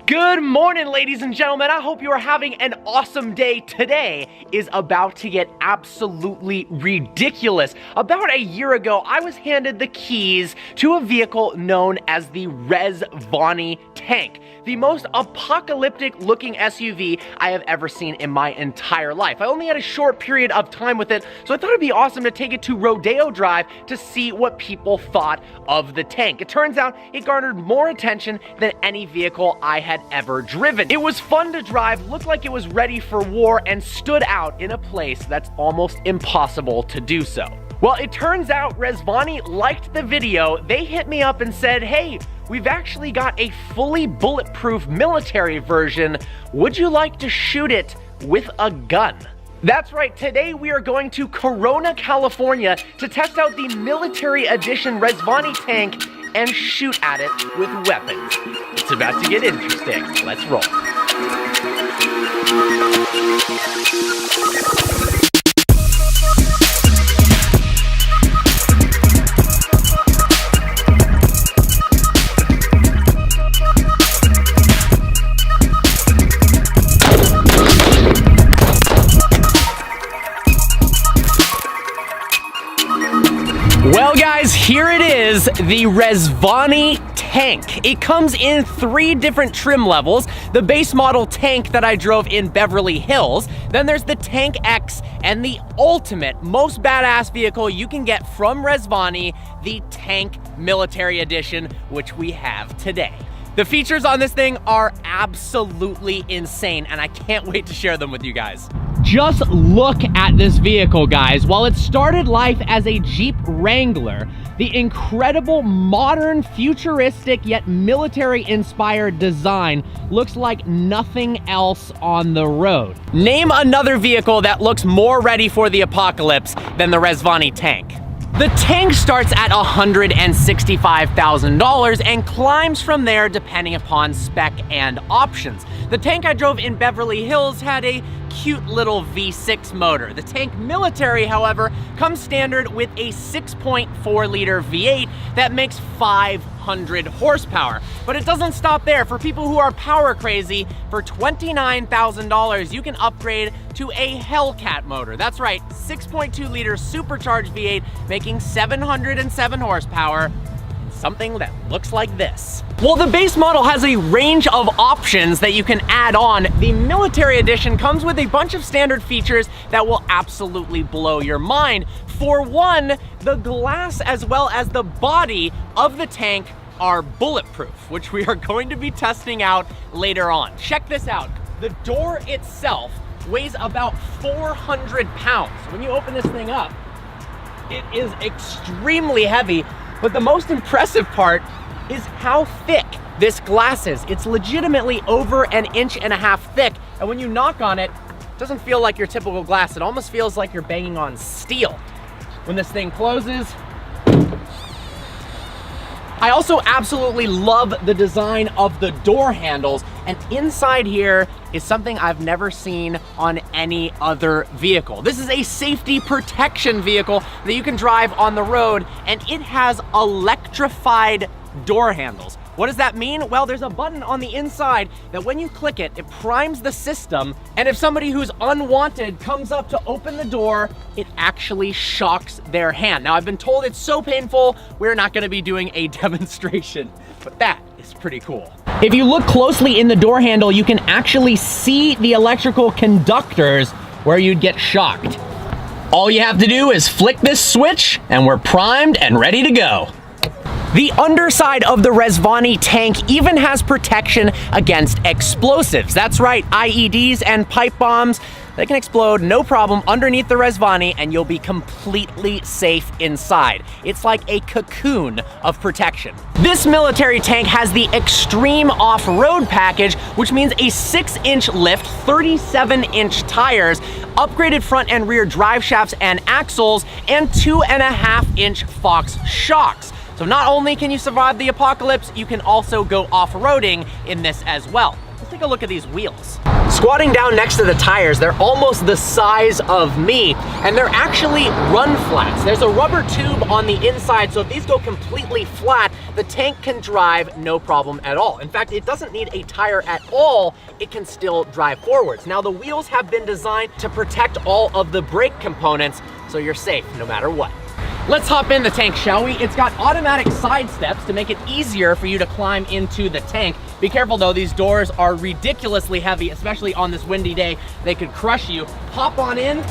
Good morning, ladies and gentlemen. I hope you are having an awesome day. Today is about to get absolutely ridiculous. About a year ago, I was handed the keys to a vehicle known as the Rezvani tank, the most apocalyptic looking SUV I have ever seen in my entire life. I only had a short period of time with it, so I thought it'd be awesome to take it to Rodeo Drive to see what people thought of the tank. It turns out it garnered more attention than any vehicle I had ever driven. It was fun to drive, looked like it was ready for war, and stood out in a place that's almost impossible to do so. Well, it turns out Rezvani liked the video. They hit me up and said, hey, we've actually got a fully bulletproof military version. Would you like to shoot it with a gun? That's right, today we are going to Corona, California to test out the military edition Rezvani tank and shoot at it with weapons. It's about to get interesting. Let's roll. Well guys, here it is, the Rezvani tank. It comes in 3 different trim levels. The base model tank that I drove in Beverly Hills, then there's the Tank X, and the ultimate, most badass vehicle you can get from Rezvani, the Tank Military Edition, which we have today. The features on this thing are absolutely insane, and I can't wait to share them with you guys. Just look at this vehicle, guys. While it started life as a Jeep Wrangler, the incredible modern, futuristic, yet military-inspired design looks like nothing else on the road. Name another vehicle that looks more ready for the apocalypse than the Rezvani tank. The tank starts at $165,000 and climbs from there depending upon spec and options. The tank I drove in Beverly Hills had a cute little V6 motor. The Tank Military, however, comes standard with a 6.4 liter V8 that makes 500 horsepower. But it doesn't stop there. For people who are power crazy, for $29,000, you can upgrade to a Hellcat motor. That's right, 6.2 liter supercharged V8 making 707 horsepower. Something that looks like this. Well, the base model has a range of options that you can add on. The military edition comes with a bunch of standard features that will absolutely blow your mind. For one, the glass as well as the body of the tank are bulletproof, which we are going to be testing out later on. Check this out. The door itself weighs about 400 pounds. When you open this thing up, it is extremely heavy. But the most impressive part is how thick this glass is. It's legitimately over 1.5 inches thick. And when you knock on it, it doesn't feel like your typical glass. It almost feels like you're banging on steel. When this thing closes, I also absolutely love the design of the door handles, and inside here is something I've never seen on any other vehicle. This is a safety protection vehicle that you can drive on the road, and it has electrified door handles. What does that mean? Well, there's a button on the inside that when you click it, it primes the system, and if somebody who's unwanted comes up to open the door, it actually shocks their hand. Now, I've been told it's so painful, we're not gonna be doing a demonstration, but that is pretty cool. If you look closely in the door handle, you can actually see the electrical conductors where you'd get shocked. All you have to do is flick this switch, and we're primed and ready to go. The underside of the Rezvani tank even has protection against explosives. That's right, IEDs and pipe bombs, they can explode no problem underneath the Rezvani, and you'll be completely safe inside. It's like a cocoon of protection. This military tank has the extreme off-road package, which means a 6-inch lift, 37-inch tires, upgraded front and rear drive shafts and axles, and 2.5-inch Fox shocks. So not only can you survive the apocalypse, you can also go off-roading in this as well. Let's take a look at these wheels. Squatting down next to the tires, they're almost the size of me, and they're actually run flats. There's a rubber tube on the inside, so if these go completely flat, the tank can drive no problem at all. In fact, it doesn't need a tire at all. It can still drive forwards. Now, the wheels have been designed to protect all of the brake components, so you're safe no matter what. Let's hop in the tank, shall we? It's got automatic side steps to make it easier for you to climb into the tank. Be careful though, these doors are ridiculously heavy, especially on this windy day. They could crush you. Hop on in.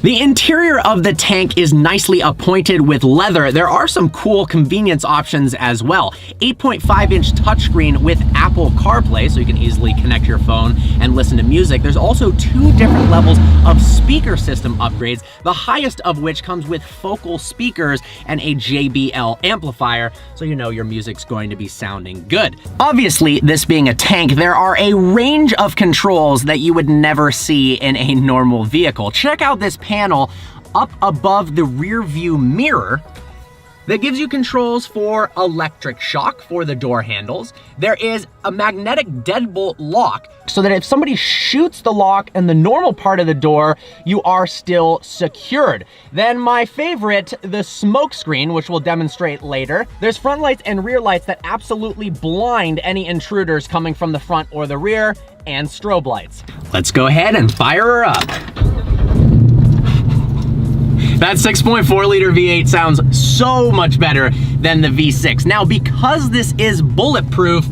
The interior of the tank is nicely appointed with leather. There are some cool convenience options as well. 8.5-inch touchscreen with Apple CarPlay, so you can easily connect your phone and listen to music. There's also 2 different levels of speaker system upgrades, the highest of which comes with focal speakers and a JBL amplifier, so you know your music's going to be sounding good. Obviously, this being a tank, there are a range of controls that you would never see in a normal vehicle. Check out this panel up above the rear view mirror that gives you controls for electric shock for the door handles. There is a magnetic deadbolt lock so that if somebody shoots the lock in the normal part of the door, you are still secured. Then my favorite, the smoke screen, which we'll demonstrate later. There's front lights and rear lights that absolutely blind any intruders coming from the front or the rear, and strobe lights. Let's go ahead and fire her up. That 6.4 liter V8 sounds so much better than the V6. Now, because this is bulletproof,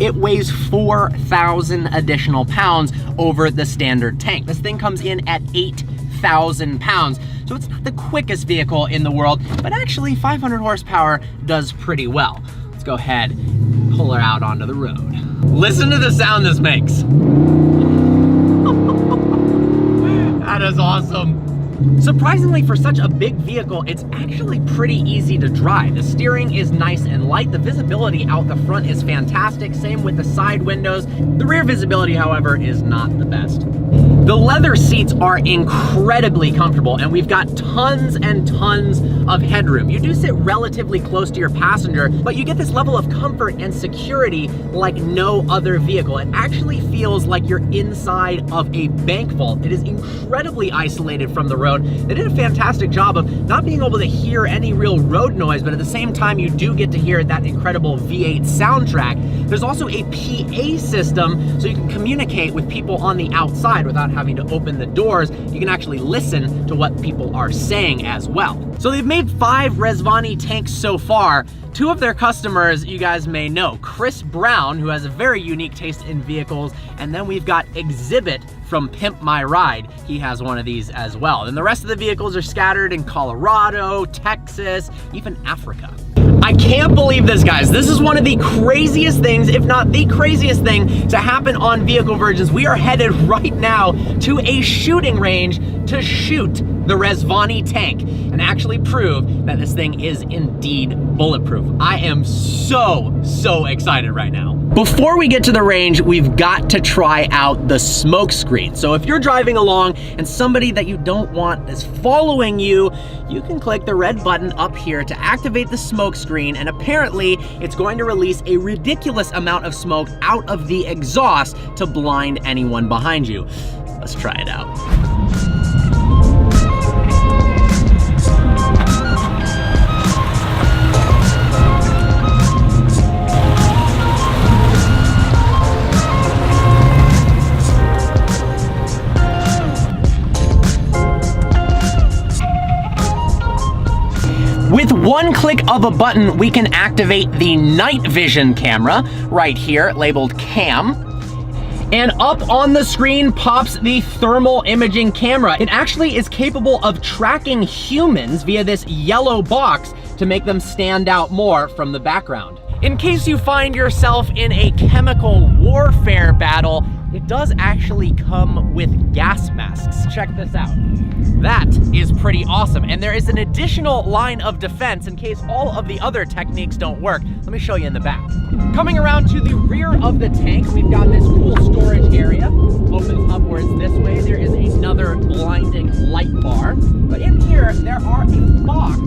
it weighs 4,000 additional pounds over the standard tank. This thing comes in at 8,000 pounds. So it's not the quickest vehicle in the world, but actually 500 horsepower does pretty well. Let's go ahead and pull her out onto the road. Listen to the sound this makes. That is awesome. Surprisingly, for such a big vehicle, it's actually pretty easy to drive. The steering is nice and light. The visibility out the front is fantastic. Same with the side windows. The rear visibility, however, is not the best. The leather seats are incredibly comfortable, and we've got tons and tons of headroom. You do sit relatively close to your passenger, but you get this level of comfort and security like no other vehicle. It actually feels like you're inside of a bank vault. It is incredibly isolated from the road. They did a fantastic job of not being able to hear any real road noise, but at the same time, you do get to hear that incredible V8 soundtrack. There's also a PA system, so you can communicate with people on the outside without having to open the doors. You can actually listen to what people are saying as well. So they've made 5 Rezvani tanks so far. 2 of their customers you guys may know, Chris Brown, who has a very unique taste in vehicles, and then we've got Exhibit from Pimp My Ride. He has one of these as well. And the rest of the vehicles are scattered in Colorado, Texas, even Africa. I can't believe this, guys. This is one of the craziest things, if not the craziest thing, to happen on Vehicle Virgins. We are headed right now to a shooting range to shoot the Rezvani tank and actually prove that this thing is indeed bulletproof. I am so excited right now. Before we get to the range, we've got to try out the smoke screen. So if you're driving along and somebody that you don't want is following you, you can click the red button up here to activate the smoke screen, and apparently it's going to release a ridiculous amount of smoke out of the exhaust to blind anyone behind you. Let's try it out. With one click of a button, we can activate the night vision camera right here, labeled Cam. And up on the screen pops the thermal imaging camera. It actually is capable of tracking humans via this yellow box to make them stand out more from the background. In case you find yourself in a chemical warfare battle, it does actually come with gas masks. Check this out. That is pretty awesome. And there is an additional line of defense in case all of the other techniques don't work. Let me show you in the back. Coming around to the rear of the tank, we've got this cool storage area. Opens upwards this way. There is another blinding light bar. But in here, there are a box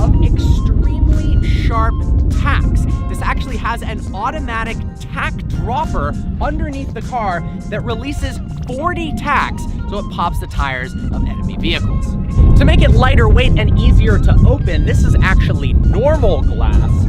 of extremely sharp tacks. This actually has an automatic tack dropper underneath the car that releases 40 tacks, so it pops the tires of enemy vehicles. To make it lighter weight and easier to open, this is actually normal glass.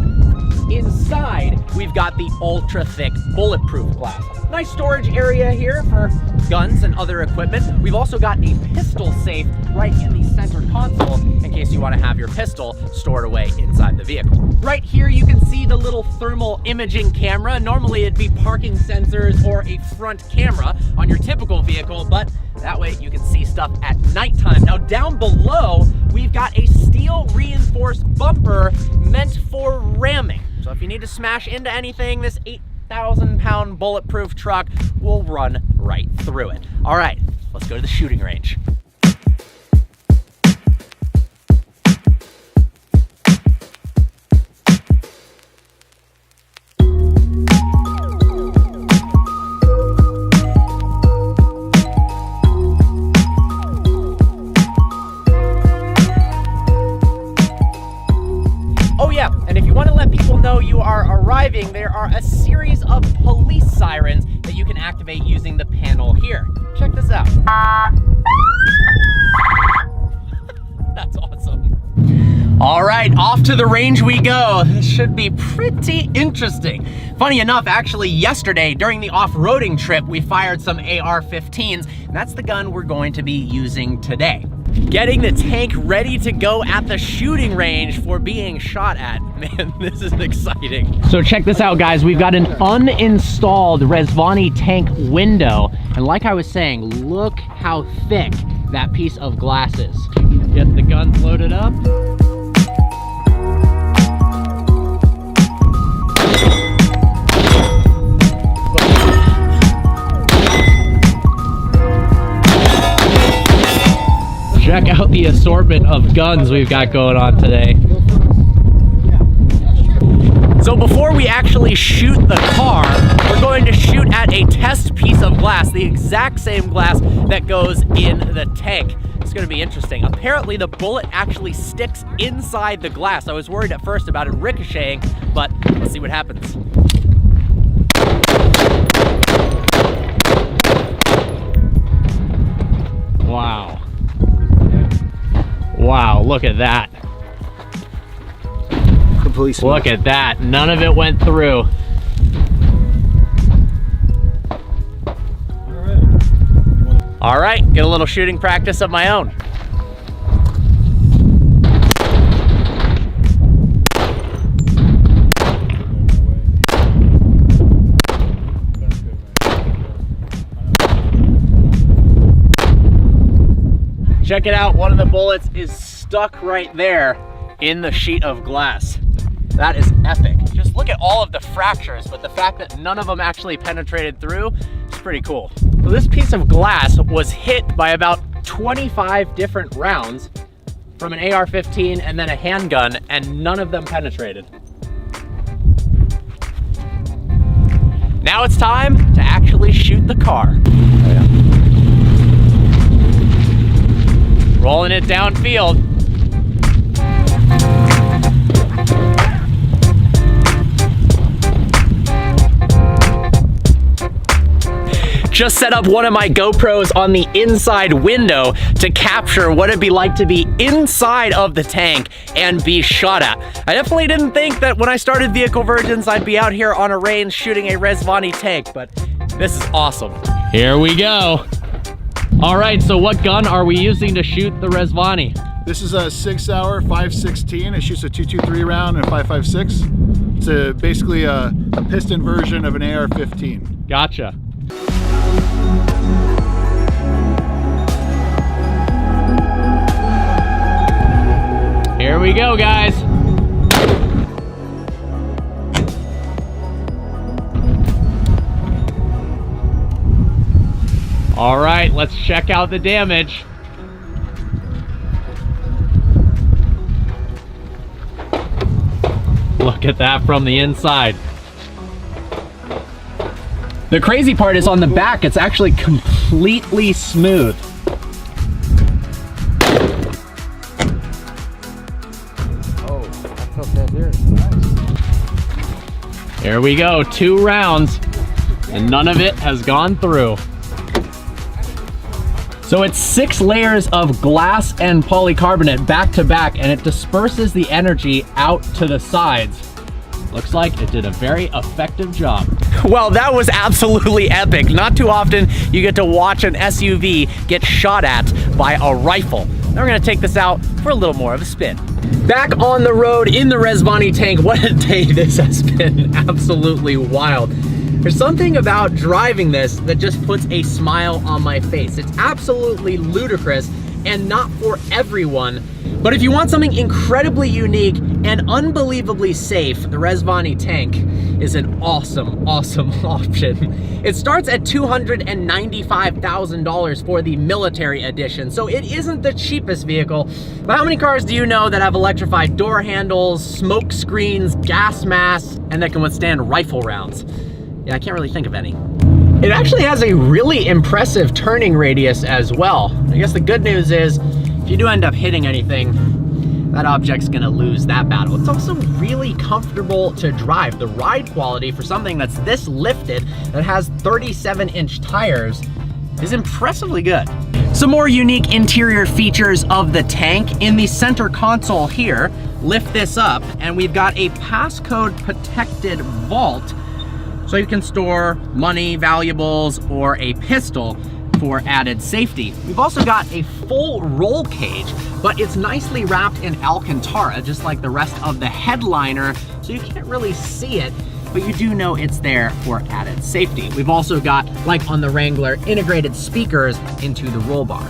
Inside, we've got the ultra thick bulletproof glass. Nice storage area here for guns and other equipment. We've also got a pistol safe right in the center console in case you want to have your pistol stored away inside the vehicle. Right here, you can see the little thermal imaging camera. Normally it'd be parking sensors or a front camera on your typical vehicle, but that way you can see stuff at nighttime. Now down below, we've got a steel reinforced bumper meant for ramming. So if you need to smash into anything, this 8,000-pound bulletproof truck will run right through it. All right, let's go to the shooting range. You are arriving, there are a series of police sirens that you can activate using the panel here. Check this out. That's awesome. All right, off to the range we go. This should be pretty interesting. Funny enough, actually yesterday during the off-roading trip, we fired some AR-15s, and that's the gun we're going to be using today. Getting the tank ready to go at the shooting range for being shot at. Man, this is exciting. So check this out, guys. We've got an uninstalled Rezvani tank window. And like I was saying, look how thick that piece of glass is. Get the guns loaded up. Check out the assortment of guns we've got going on today. So before we actually shoot the car, we're going to shoot at a test piece of glass, the exact same glass that goes in the tank. It's gonna be interesting. Apparently the bullet actually sticks inside the glass. I was worried at first about it ricocheting, but let's see what happens. Wow. Wow, look at that. Look at that. None of it went through. All right, get a little shooting practice of my own. Check it out, one of the bullets is stuck right there in the sheet of glass. That is epic. Just look at all of the fractures, but the fact that none of them actually penetrated through is pretty cool. So this piece of glass was hit by about 25 different rounds from an AR-15 and then a handgun, and none of them penetrated. Now it's time to actually shoot the car. Oh, yeah. Rolling it downfield. Just set up one of my GoPros on the inside window to capture what it'd be like to be inside of the tank and be shot at. I definitely didn't think that when I started Vehicle Virgins, I'd be out here on a range shooting a Rezvani tank, but this is awesome. Here we go. All right, so what gun are we using to shoot the Rezvani? This is a 6 Hour 5.16. It shoots a 223 round and a 5.56. It's basically a piston version of an AR-15. Gotcha. Here we go, guys. All right, let's check out the damage. Look at that from the inside. The crazy part is on the back, it's actually completely smooth. Oh, I felt that there. Nice. Here we go, 2 rounds, and none of it has gone through. So it's 6 layers of glass and polycarbonate back to back, and it disperses the energy out to the sides. Looks like it did a very effective job. Well, that was absolutely epic. Not too often you get to watch an SUV get shot at by a rifle. Now we're gonna take this out for a little more of a spin. Back on the road in the Rezvani tank. What a day this has been. Absolutely wild. There's something about driving this that just puts a smile on my face. It's absolutely ludicrous and not for everyone. But if you want something incredibly unique and unbelievably safe, the Rezvani tank is an awesome, awesome option. It starts at $295,000 for the military edition, so it isn't the cheapest vehicle. But how many cars do you know that have electrified door handles, smoke screens, gas masks, and that can withstand rifle rounds? Yeah, I can't really think of any. It actually has a really impressive turning radius as well. I guess the good news is, if you do end up hitting anything, that object's gonna lose that battle. It's also really comfortable to drive. The ride quality for something that's this lifted, that has 37-inch tires, is impressively good. Some more unique interior features of the tank. In the center console here, lift this up, and we've got a passcode protected vault, so you can store money, valuables, or a pistol for added safety. We've also got a full roll cage, but it's nicely wrapped in Alcantara, just like the rest of the headliner, so you can't really see it, but you do know it's there for added safety. We've also got, like on the Wrangler, integrated speakers into the roll bar.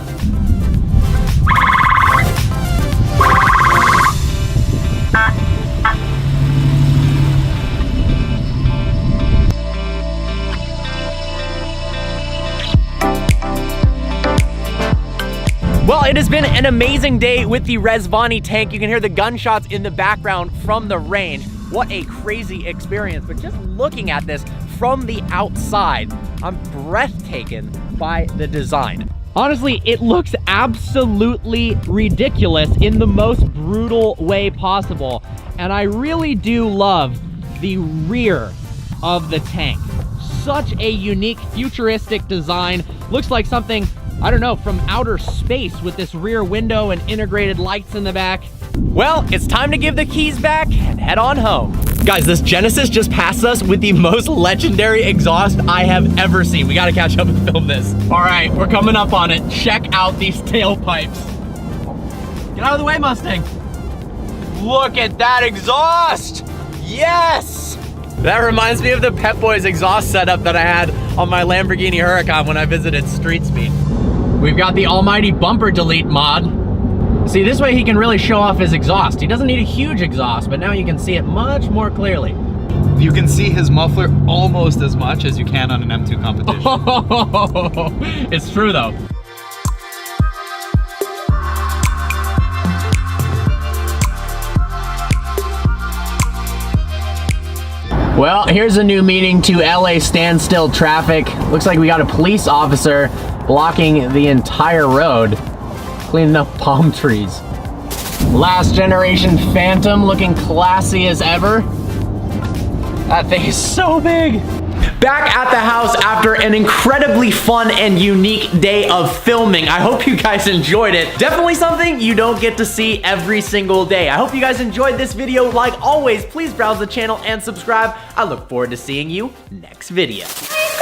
Well, it has been an amazing day with the Rezvani tank. You can hear the gunshots in the background from the range. What a crazy experience. But just looking at this from the outside, I'm breathtaken by the design. Honestly, it looks absolutely ridiculous in the most brutal way possible. And I really do love the rear of the tank. Such a unique, futuristic design. Looks like something, I don't know, from outer space with this rear window and integrated lights in the back. Well, it's time to give the keys back and head on home. Guys, this Genesis just passed us with the most legendary exhaust I have ever seen. We gotta catch up and film this. All right, we're coming up on it. Check out these tailpipes. Get out of the way, Mustang. Look at that exhaust. Yes! That reminds me of the Pep Boys exhaust setup that I had on my Lamborghini Huracan when I visited Street Speed. We've got the almighty bumper delete mod. See, this way he can really show off his exhaust. He doesn't need a huge exhaust, but now you can see it much more clearly. You can see his muffler almost as much as you can on an M2 competition. Oh, it's true though. Well, here's a new meaning to LA standstill traffic. Looks like we got a police officer blocking the entire road, cleaning up palm trees. Last generation Phantom looking classy as ever. That thing is so big. Back at the house after an incredibly fun and unique day of filming. I hope you guys enjoyed it. Definitely something you don't get to see every single day. I hope you guys enjoyed this video. Like always, please browse the channel and subscribe. I look forward to seeing you next video. Gravity.